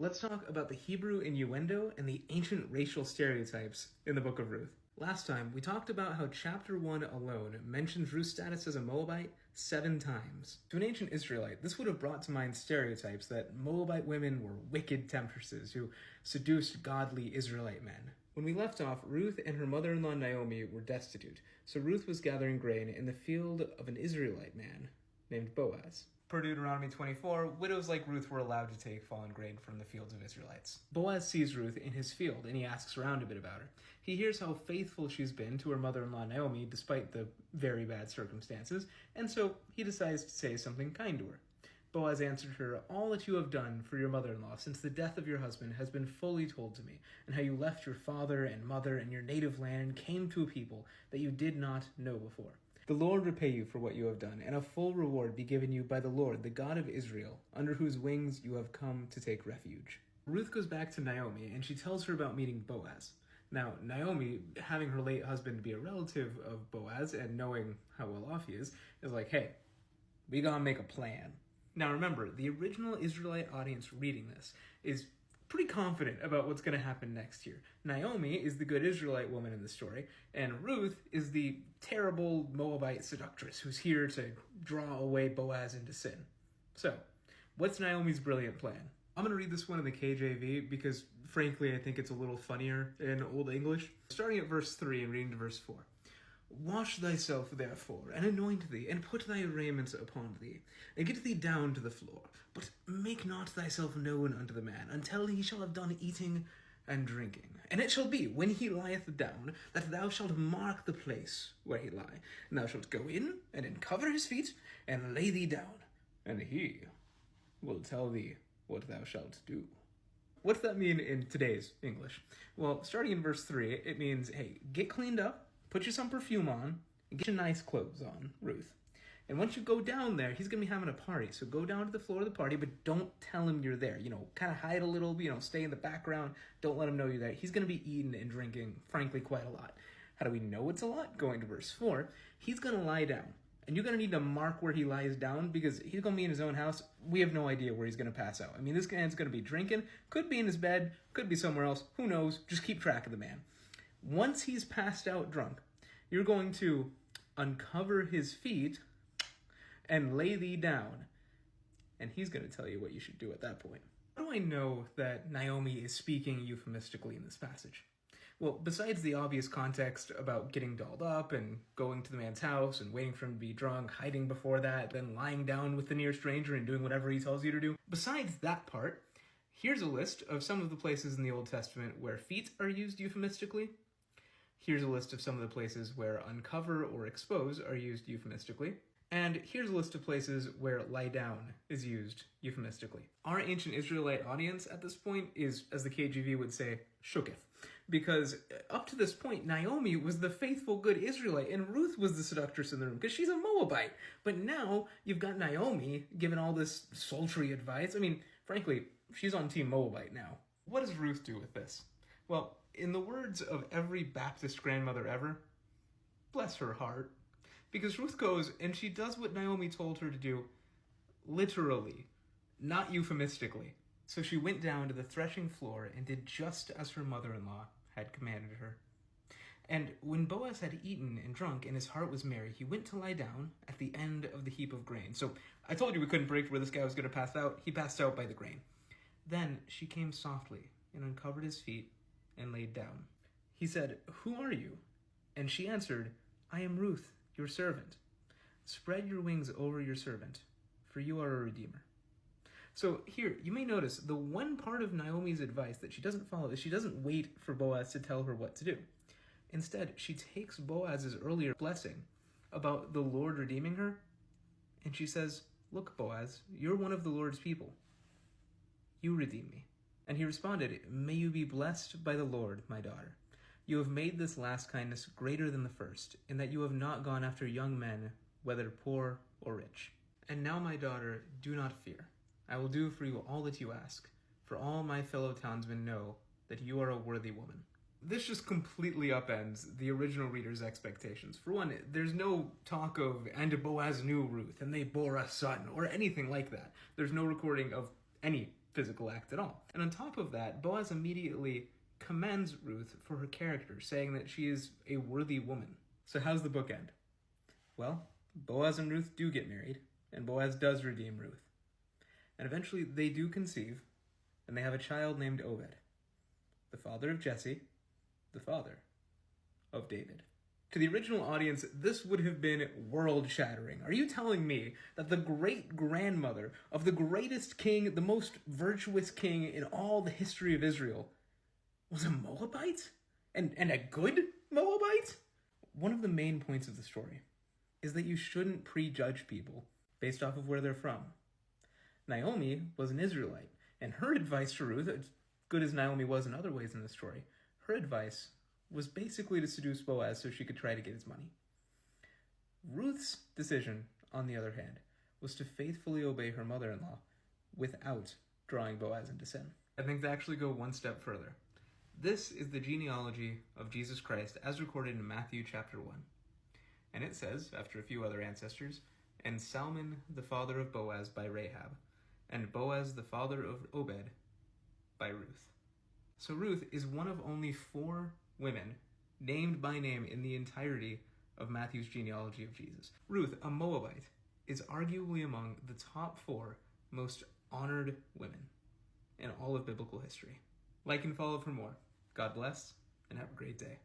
Let's talk about the Hebrew innuendo and the ancient racial stereotypes in the book of Ruth. Last time, we talked about how chapter 1 alone mentions Ruth's status as a Moabite 7 times. To an ancient Israelite, this would have brought to mind stereotypes that Moabite women were wicked temptresses who seduced godly Israelite men. When we left off, Ruth and her mother-in-law Naomi were destitute, so Ruth was gathering grain in the field of an Israelite man named Boaz. Per Deuteronomy 24, widows like Ruth were allowed to take fallen grain from the fields of Israelites. Boaz sees Ruth in his field, and he asks around a bit about her. He hears how faithful she's been to her mother-in-law Naomi, despite the very bad circumstances, and so he decides to say something kind to her. Boaz answered her, "All that you have done for your mother-in-law since the death of your husband has been fully told to me, and how you left your father and mother and your native land and came to a people that you did not know before. The Lord repay you for what you have done, and a full reward be given you by the Lord, the God of Israel, under whose wings you have come to take refuge." Ruth goes back to Naomi, and she tells her about meeting Boaz. Now, Naomi, having her late husband be a relative of Boaz and knowing how well off he is like, hey, we gotta make a plan. Now remember, the original Israelite audience reading this is pretty confident about what's going to happen next year. Naomi is the good Israelite woman in the story, and Ruth is the terrible Moabite seductress who's here to draw away Boaz into sin. So, what's Naomi's brilliant plan? I'm going to read this one in the KJV because, frankly, I think it's a little funnier in Old English. Starting at verse 3 and reading to verse 4. "Wash thyself, therefore, and anoint thee, and put thy raiment upon thee, and get thee down to the floor. But make not thyself known unto the man, until he shall have done eating and drinking. And it shall be, when he lieth down, that thou shalt mark the place where he lie. And thou shalt go in, and uncover his feet, and lay thee down. And he will tell thee what thou shalt do." What's that mean in today's English? Well, starting in verse 3, it means, hey, get cleaned up, put you some perfume on, and get your nice clothes on, Ruth. And once you go down there, he's going to be having a party. So go down to the floor of the party, but don't tell him you're there. Kind of hide a little, stay in the background. Don't let him know you're there. He's going to be eating and drinking, frankly, quite a lot. How do we know it's a lot? Going to verse 4, he's going to lie down. And you're going to need to mark where he lies down because he's going to be in his own house. We have no idea where he's going to pass out. I mean, this man's going to be drinking, could be in his bed, could be somewhere else. Who knows? Just keep track of the man. Once he's passed out drunk, you're going to uncover his feet and lay thee down. And he's going to tell you what you should do at that point. How do I know that Naomi is speaking euphemistically in this passage? Well, besides the obvious context about getting dolled up and going to the man's house and waiting for him to be drunk, hiding before that, then lying down with the near stranger and doing whatever he tells you to do, besides that part, here's a list of some of the places in the Old Testament where feet are used euphemistically. Here's a list of some of the places where uncover or expose are used euphemistically. And here's a list of places where lie down is used euphemistically. Our ancient Israelite audience at this point is, as the KJV would say, shooketh. Because up to this point, Naomi was the faithful good Israelite, and Ruth was the seductress in the room, because she's a Moabite. But now, you've got Naomi giving all this sultry advice. I mean, frankly, she's on Team Moabite now. What does Ruth do with this? Well, in the words of every Baptist grandmother ever, bless her heart. Because Ruth goes and she does what Naomi told her to do, literally, not euphemistically. So she went down to the threshing floor and did just as her mother-in-law had commanded her. And when Boaz had eaten and drunk and his heart was merry, he went to lie down at the end of the heap of grain. So I told you we couldn't predict where this guy was going to pass out. He passed out by the grain. Then she came softly and uncovered his feet and laid down. He said, "Who are you?" And she answered, "I am Ruth, your servant. Spread your wings over your servant, for you are a redeemer." So here, you may notice the one part of Naomi's advice that she doesn't follow is she doesn't wait for Boaz to tell her what to do. Instead, she takes Boaz's earlier blessing about the Lord redeeming her, and she says, "Look, Boaz, you're one of the Lord's people. You redeem me." And he responded, "May you be blessed by the Lord, my daughter. You have made this last kindness greater than the first, in that you have not gone after young men, whether poor or rich. And now, my daughter, do not fear. I will do for you all that you ask, for all my fellow townsmen know that you are a worthy woman." This just completely upends the original reader's expectations. For one, there's no talk of, "And Boaz knew Ruth, and they bore a son," or anything like that. There's no recording of any physical act at all. And on top of that, Boaz immediately commends Ruth for her character, saying that she is a worthy woman. So how's the book end? Well, Boaz and Ruth do get married, and Boaz does redeem Ruth. And eventually they do conceive, and they have a child named Obed, the father of Jesse, the father of David. To the original audience, this would have been world-shattering. Are you telling me that the great-grandmother of the greatest king, the most virtuous king in all the history of Israel, was a Moabite? And a good Moabite? One of the main points of the story is that you shouldn't prejudge people based off of where they're from. Naomi was an Israelite, and her advice to Ruth, as good as Naomi was in other ways in the story, her advice was basically to seduce Boaz so she could try to get his money. Ruth's decision, on the other hand, was to faithfully obey her mother-in-law without drawing Boaz into sin. I think to actually go one step further. This is the genealogy of Jesus Christ as recorded in Matthew chapter 1. And it says, after a few other ancestors, and Salmon the father of Boaz by Rahab, and Boaz the father of Obed by Ruth. So Ruth is one of only 4 women named by name in the entirety of Matthew's genealogy of Jesus. Ruth, a Moabite, is arguably among the top 4 most honored women in all of biblical history. Like and follow for more. God bless, and have a great day.